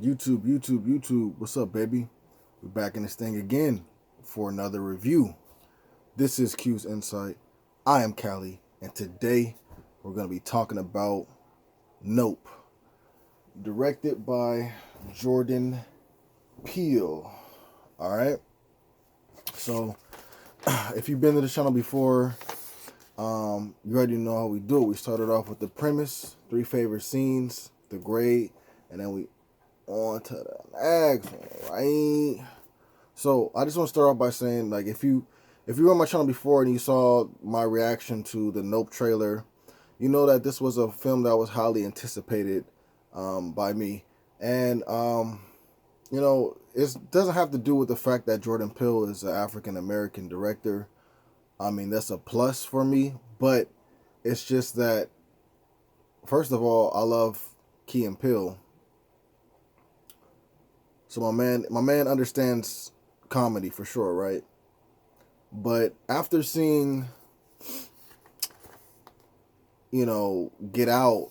YouTube. What's up, baby? We're back in this thing again for another review. This is Q's Insight. I am Callie, and today we're going to be talking about Nope, directed by Jordan Peele. All right. So, if you've been to the channel before, you already know how we do it. We started off with the premise, 3 favorite scenes, the grade, and then we on to the next one, right? So I just want to start off by saying, like, if you were on my channel before and you saw my reaction to the Nope trailer, you know that this was a film that was highly anticipated by me, and it doesn't have to do with the fact that Jordan Peele is an African American director. I mean, that's a plus for me, but it's just that, first of all, I love Key and Peele. So my man understands comedy for sure, right? But after seeing, Get Out,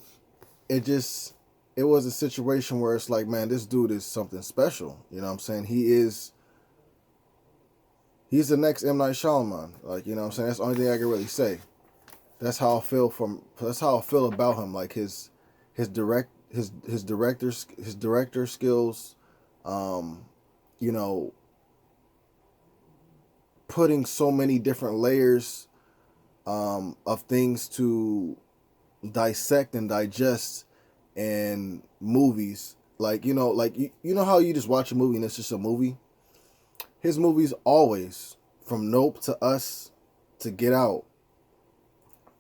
it was a situation where it's like, man, this dude is something special. You know what I'm saying? He's the next M. Night Shyamalan. Like, you know what I'm saying? That's the only thing I can really say. That's how I feel about him. Like his director skills, um, you know, putting so many different layers of things to dissect and digest in movies. Like, you know how you just watch a movie and it's just a movie? His movies always, from Nope to Us to Get Out,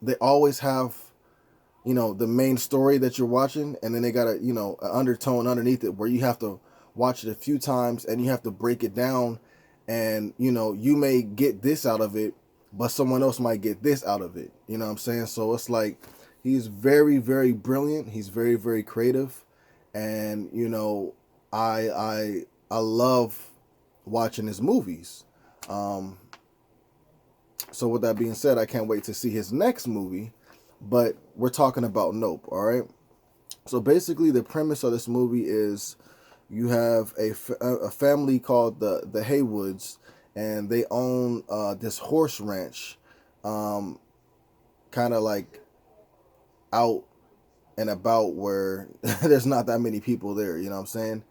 they always have, the main story that you're watching, and then they got an undertone underneath it where you have to watch it a few times and you have to break it down, and you may get this out of it, but someone else might get this out of it. You know what I'm saying? So it's like, he's very, very brilliant. He's very, very creative, and I love watching his movies. So with that being said, I can't wait to see his next movie. But we're talking about Nope, all right? So basically, the premise of this movie is you have a family called the Haywoods, and they own this horse ranch, kind of like out and about where there's not that many people there. You know what I'm saying?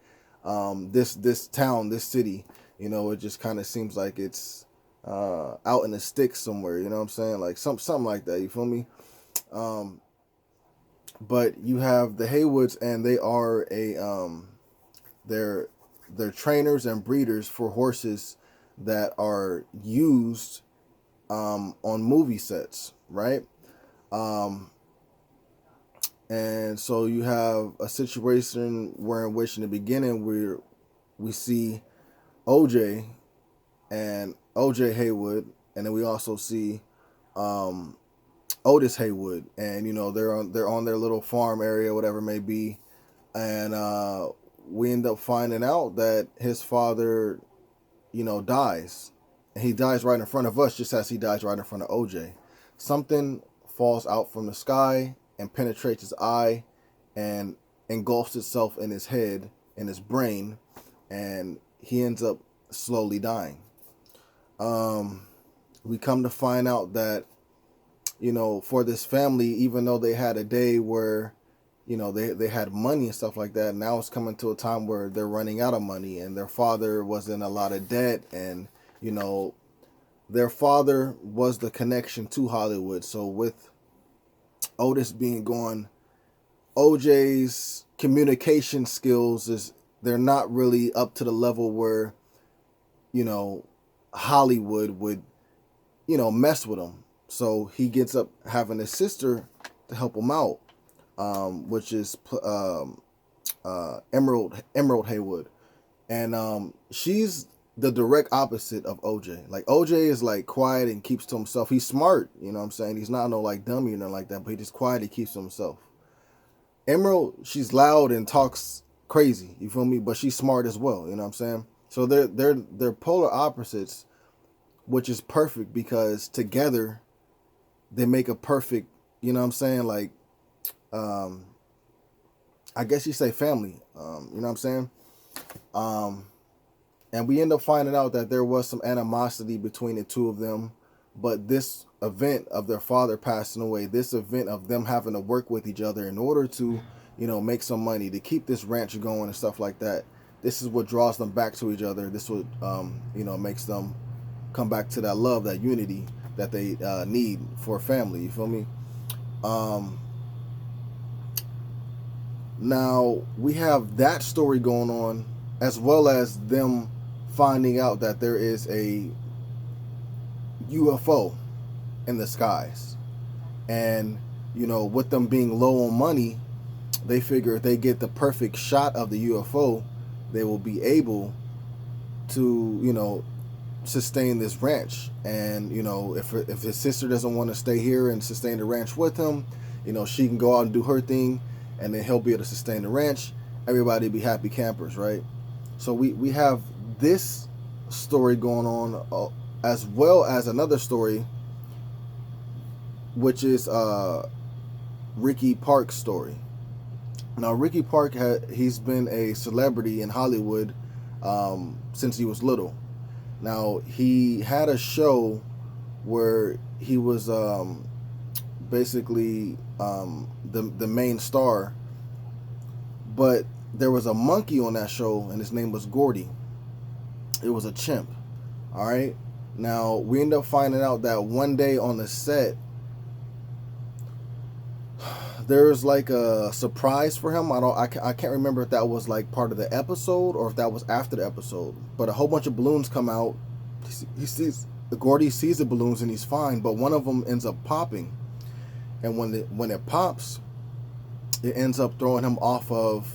This town, this city, it just kind of seems like it's out in the sticks somewhere. You know what I'm saying? Like something like that. You feel me? Um, but you have the Haywoods, and they are they're trainers and breeders for horses that are used on movie sets, right? Um, and so you have a situation where, in which, in the beginning, we see OJ and OJ Haywood, and then we also see um, Otis Haywood, and they're on their little farm area, whatever it may be, and we end up finding out that his father, dies, and he dies right in front of us, just as he dies right in front of OJ. Something falls out from the sky and penetrates his eye, and engulfs itself in his head, in his brain, and he ends up slowly dying. Um, we come to find out that, for this family, even though they had a day where, they had money and stuff like that, now it's coming to a time where they're running out of money, and their father was in a lot of debt, and, their father was the connection to Hollywood. So with Otis being gone, OJ's communication skills they're not really up to the level where, you know, Hollywood would, mess with him. So he gets up having his sister to help him out, which is Emerald Haywood, and she's the direct opposite of OJ. Like, OJ is like quiet and keeps to himself. He's smart, you know what I'm saying? He's not no like dummy or nothing like that, but he just quietly keeps to himself. Emerald, she's loud and talks crazy, you feel me? But she's smart as well, you know what I'm saying? So they're polar opposites, which is perfect because together they make a perfect, you know what I'm saying? Like, I I guess you say family. You know what I'm saying? Um, and we end up finding out that there was some animosity between the two of them. But this event of their father passing away, this event of them having to work with each other in order to, make some money to keep this ranch going and stuff like that. This is what draws them back to each other. This what makes them come back to that love, that unity that they need for a family. You feel me? Now we have that story going on, as well as them finding out that there is a UFO in the skies. And, with them being low on money, they figure if they get the perfect shot of the UFO, they will be able to, sustain this ranch. And, if his sister doesn't want to stay here and sustain the ranch with him, she can go out and do her thing, and then he'll be able to sustain the ranch. Everybody be happy campers, right? So we have this story going on, as well as another story, which is Ricky Park's story. Now, Ricky Park he's been a celebrity in Hollywood since he was little. Now, he had a show where he was basically the main star, but there was a monkey on that show, and his name was Gordy. It was a chimp. All right. Now, we end up finding out that one day on the set, there was like a surprise for him. I can't remember if that was like part of the episode or if that was after the episode. But a whole bunch of balloons come out. Gordy sees the balloons and he's fine, but one of them ends up popping. And when it pops, it ends up throwing him off of,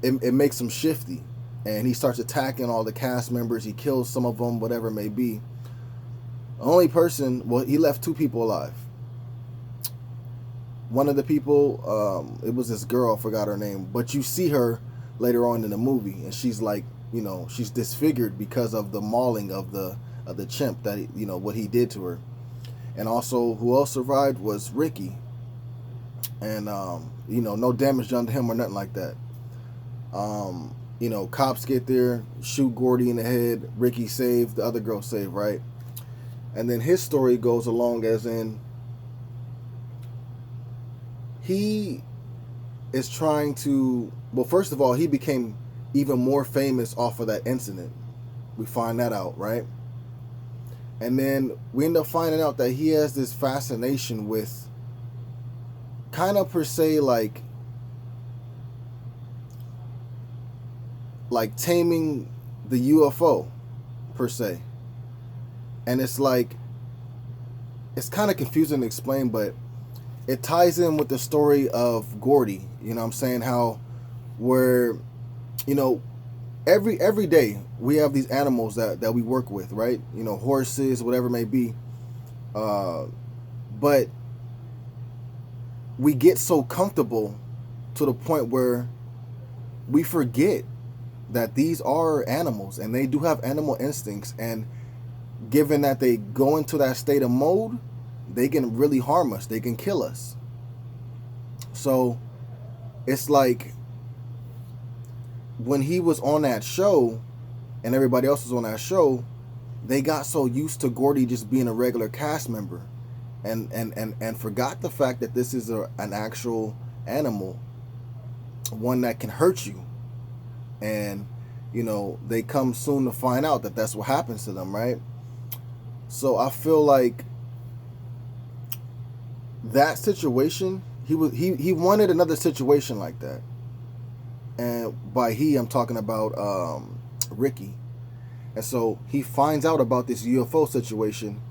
it makes him shifty. And he starts attacking all the cast members. He kills some of them, whatever it may be. The only person, he left 2 people alive. One of the people, it was this girl, I forgot her name, but you see her later on in the movie, and she's like, she's disfigured because of the mauling of the chimp, that what he did to her. And also, who else survived was Ricky, and no damage done to him or nothing like that. Cops get there, shoot Gordy in the head, Ricky saved, the other girl saved, right? And then his story goes along as in, he is trying to, first of all, he became even more famous off of that incident. We find that out, right? And then we end up finding out that he has this fascination with kind of per se like taming the UFO per se. And it's like, it's kind of confusing to explain, but it ties in with the story of Gordy. You know what I'm saying? How where, every day we have these animals that we work with, right? Horses, whatever it may be. But we get so comfortable to the point where we forget that these are animals and they do have animal instincts, and given that they go into that state of mode, they can really harm us. They can kill us. So it's like when he was on that show and everybody else was on that show, they got so used to Gordy just being a regular cast member and forgot the fact that this is an actual animal, one that can hurt you. And, they come soon to find out that that's what happens to them, right? So I feel like that situation, he wanted another situation like that. And by I'm talking about Ricky. And so he finds out about this UFO situation,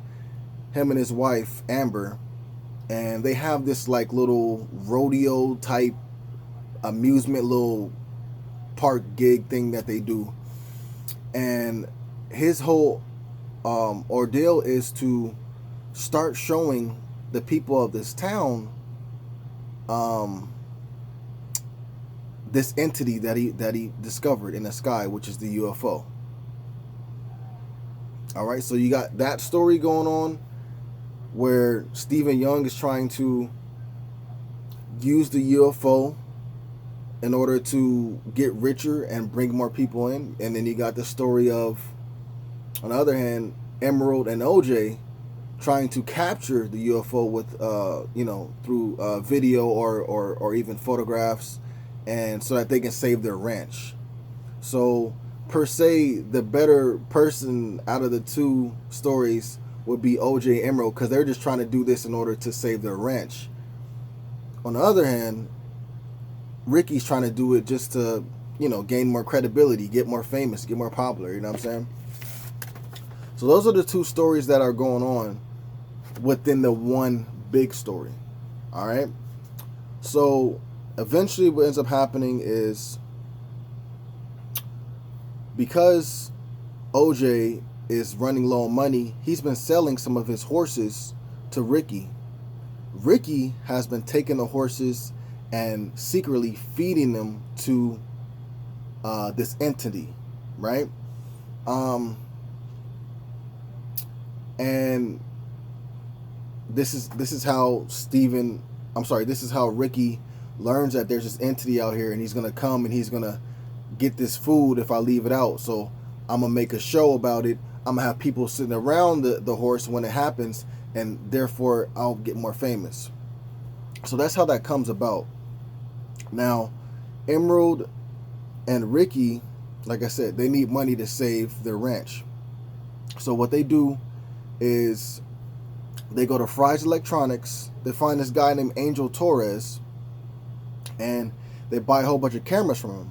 him and his wife, Amber, and they have this like little rodeo type amusement little park gig thing that they do. And his whole ordeal is to start showing the people of this town this entity that he discovered in the sky, which is the UFO. All right, so you got that story going on where Stephen Young is trying to use the UFO in order to get richer and bring more people in. And then you got the story of, on the other hand, Emerald and OJ trying to capture the UFO with, through video or even photographs, and so that they can save their ranch. So per se, the better person out of the two stories would be OJ and Emerald, because they're just trying to do this in order to save their ranch. On the other hand, Ricky's trying to do it just to, gain more credibility, get more famous, get more popular, you know what I'm saying? So those are the two stories that are going on within the one big story. All right? So eventually what ends up happening is, because OJ is running low on money, he's been selling some of his horses to Ricky. Ricky has been taking the horses and secretly feeding them to this entity, right? And this is how this is how Ricky learns that there's this entity out here, and he's gonna come and he's gonna get this food if I leave it out. So I'm gonna make a show about it. I'm gonna have people sitting around the horse when it happens, and therefore I'll get more famous. So that's how that comes about. Now, Emerald and Ricky, like I said, they need money to save their ranch. So what they do is they go to Fry's Electronics. They find this guy named Angel Torres, and they buy a whole bunch of cameras from him.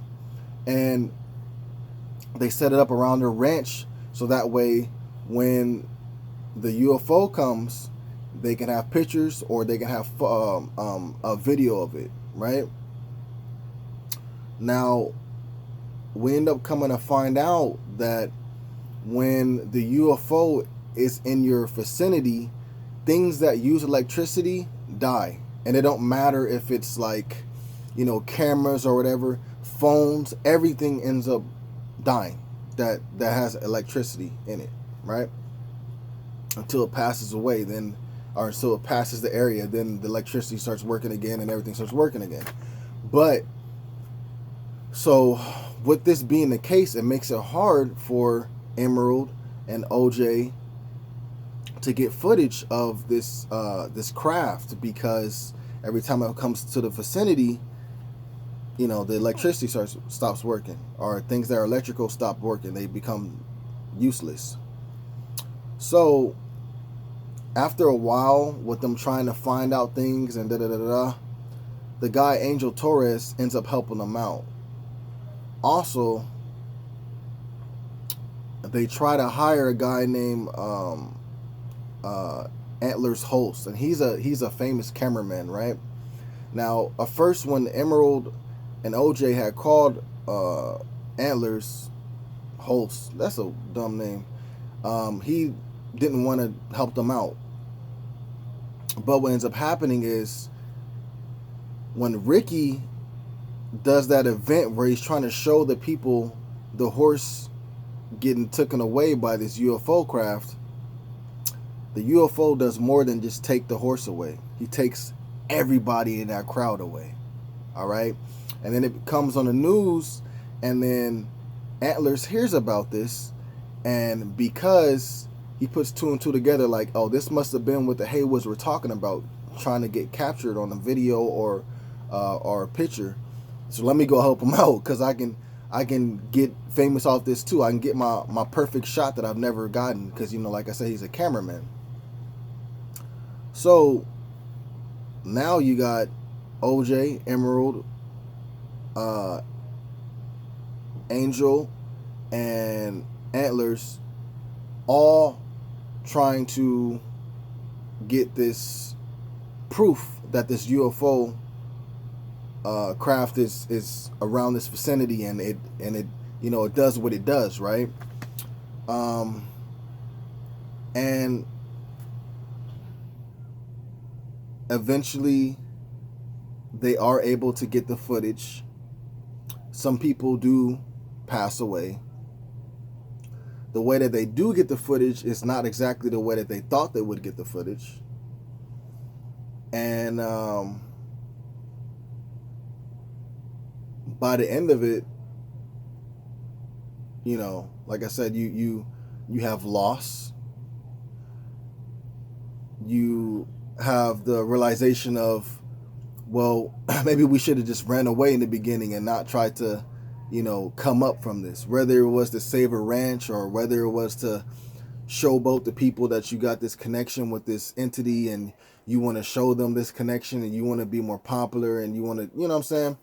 And they set it up around their ranch, so that way when the UFO comes, they can have pictures, or they can have a video of it, right? Now, we end up coming to find out that when the UFO is in your vicinity, things that use electricity die. And it don't matter if it's like, cameras or whatever, phones, everything ends up dying that has electricity in it, right? Until it passes away, then, or until it passes the area, then the electricity starts working again and everything starts working again. But so with this being the case, it makes it hard for Emerald and OJ to get footage of this craft, because every time it comes to the vicinity, the electricity stops working, or things that are electrical stop working. They become useless. So after a while, with them trying to find out things and the guy Angel Torres ends up helping them out. Also, they try to hire a guy named Antlers Holst, and he's a famous cameraman, right? Now, at first, when Emerald and OJ had called Antlers Holst, that's a dumb name, he didn't want to help them out. But what ends up happening is, when Ricky does that event where he's trying to show the people the horse getting taken away by this UFO craft, the UFO does more than just take the horse away. He takes everybody in that crowd away. All right? And then it comes on the news, and then Antlers hears about this, and because he puts two and two together, like, oh, this must have been what the Haywoods were talking about, trying to get captured on a video or a picture. So let me go help him out, because I can get famous off this too. I can get my perfect shot that I've never gotten, because, like I said, he's a cameraman. So now you got OJ, Emerald, Angel, and Antlers all trying to get this proof that this UFO craft is around this vicinity, and it it does what it does, right? And eventually they are able to get the footage. Some people do pass away. The way that they do get the footage is not exactly the way that they thought they would get the footage. And by the end of it, like I said, you have loss. You have the realization of, well, maybe we should have just ran away in the beginning and not tried to, come up from this. Whether it was to save a ranch or whether it was to showboat the people that you got this connection with this entity and you want to show them this connection and you want to be more popular and you want to, what I'm saying?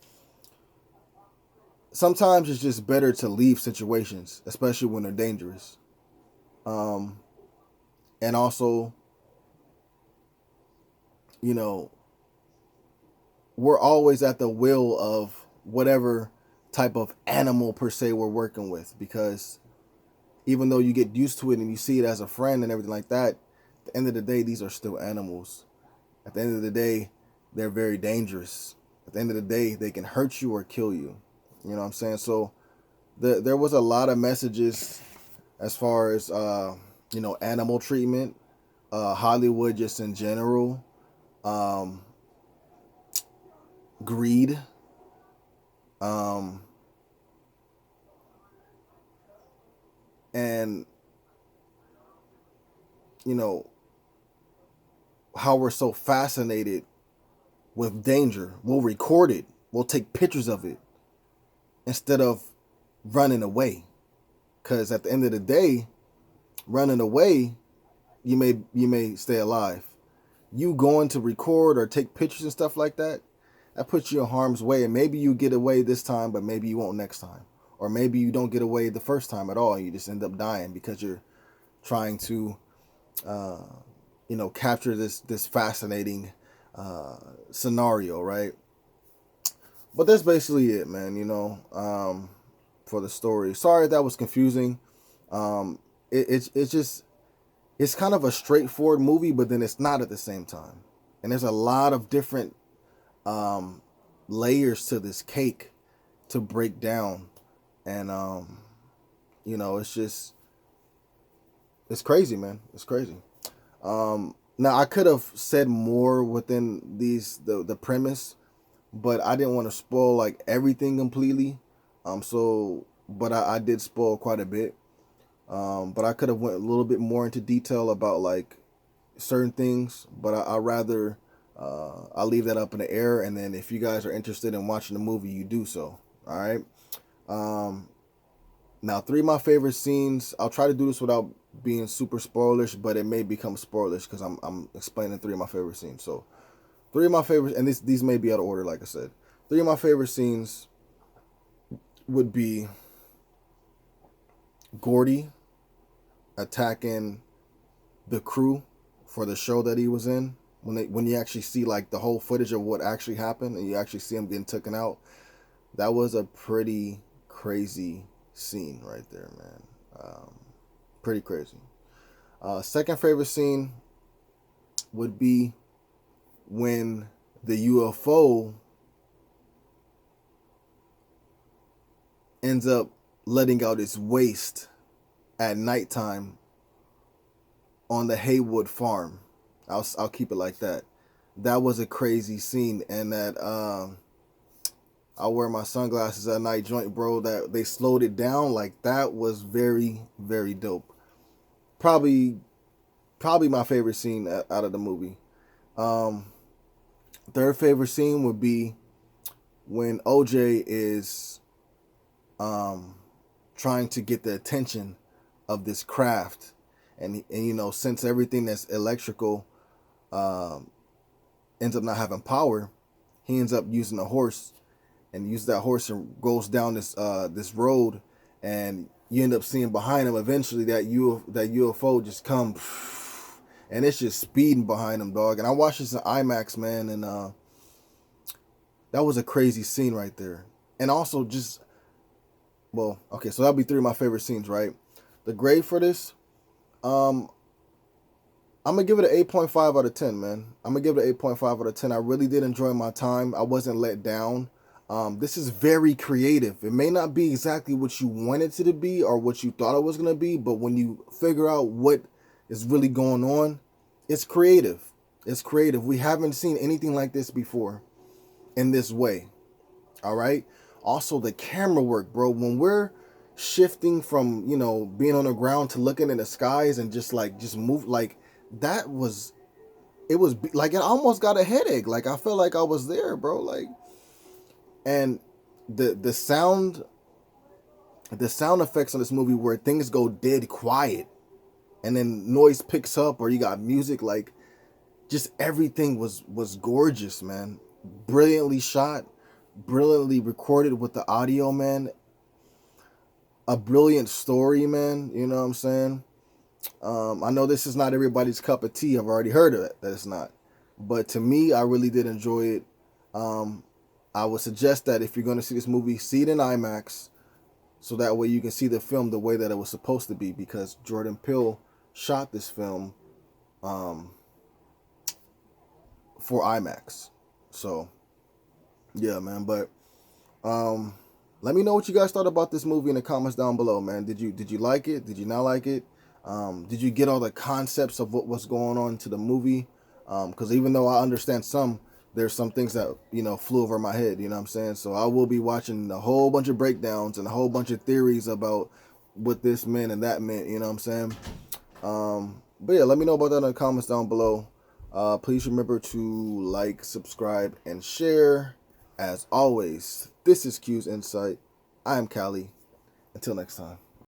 Sometimes it's just better to leave situations, especially when they're dangerous. And also, we're always at the will of whatever type of animal per se we're working with, because even though you get used to it and you see it as a friend and everything like that, at the end of the day, these are still animals. At the end of the day, they're very dangerous. At the end of the day, they can hurt you or kill you. You know what I'm saying? So there was a lot of messages as far as, animal treatment, Hollywood just in general, greed, and, how we're so fascinated with danger. We'll record it. We'll take pictures of it instead of running away. Because at the end of the day, running away, you may stay alive. You going to record or take pictures and stuff like that, that puts you in harm's way. And maybe you get away this time, but maybe you won't next time. Or maybe you don't get away the first time at all and you just end up dying because you're trying to, capture this fascinating scenario, right? But that's basically it, man, for the story. Sorry if that was confusing. It's kind of a straightforward movie, but then it's not at the same time. And there's a lot of different layers to this cake to break down. And, it's crazy, man. It's crazy. Now, I could have said more within the premise, but I didn't want to spoil like everything completely. But I did spoil quite a bit. But I could have went a little bit more into detail about like certain things, but I rather I'll leave that up in the air. And then if you guys are interested in watching the movie, you do so. All right. Now, 3 of my favorite scenes. I'll try to do this without being super spoilerish, but it may become spoilerish because I'm explaining 3 of my favorite scenes. So 3 of my favorites, and these may be out of order, like I said. 3 of my favorite scenes would be Gordy attacking the crew for the show that he was in. When you actually see like the whole footage of what actually happened and you actually see him getting taken out, that was a pretty crazy scene right there, man. Pretty crazy. Second favorite scene would be when the UFO ends up letting out its waste at nighttime on the Haywood farm. I'll keep it like that. That was a crazy scene, and that I wear my sunglasses at night joint, bro. That they slowed it down like that was very, very dope. Probably my favorite scene out of the movie. Third favorite scene would be when OJ is trying to get the attention of this craft, and since everything that's electrical ends up not having power, he ends up using a horse, and uses that horse and goes down this road, and you end up seeing behind him eventually that UFO just come, and it's just speeding behind him, dog. And I watched this in IMAX, man, and that was a crazy scene right there. And also just, well, okay, so that'll be 3 of my favorite scenes, right? The grade for this, I'm gonna give it an 8.5 out of 10, man. I'm gonna give it an 8.5 out of 10. I really did enjoy my time. I wasn't let down. This is very creative. It may not be exactly what you wanted it to be or what you thought it was gonna be, but when you figure out what is really going on, it's creative. It's creative. We haven't seen anything like this before in this way. All right. Also the camera work, bro. When we're shifting from, you know, being on the ground to looking in the skies and just move, like that was, it was like, it almost got a headache. Like I felt like I was there, bro. Like, and the sound, the sound effects on this movie where things go dead quiet and then noise picks up or you got music, like just everything was gorgeous, man. Brilliantly shot, brilliantly recorded with the audio, man. A brilliant story, man. You know what I'm saying? I know this is not everybody's cup of tea. I've already heard of it that it's not, but to me, I really did enjoy it. Um, I would suggest that if you're going to see this movie, see it in IMAX, so that way you can see the film the way that it was supposed to be. Because Jordan Peele shot this film um, for IMAX. So yeah, man. But um, let me know what you guys thought about this movie in the comments down below, man. Did you like it? Did you not like it? Did you get all the concepts of what was going on to the movie? Because even though I understand some, there's some things that, you know, flew over my head. You know what I'm saying? So I will be watching a whole bunch of breakdowns and a whole bunch of theories about what this meant and that meant. You know what I'm saying? But yeah, let me know about that in the comments down below. Please remember to like, subscribe, and share. As always, this is Q's Insight. I am Callie. Until next time.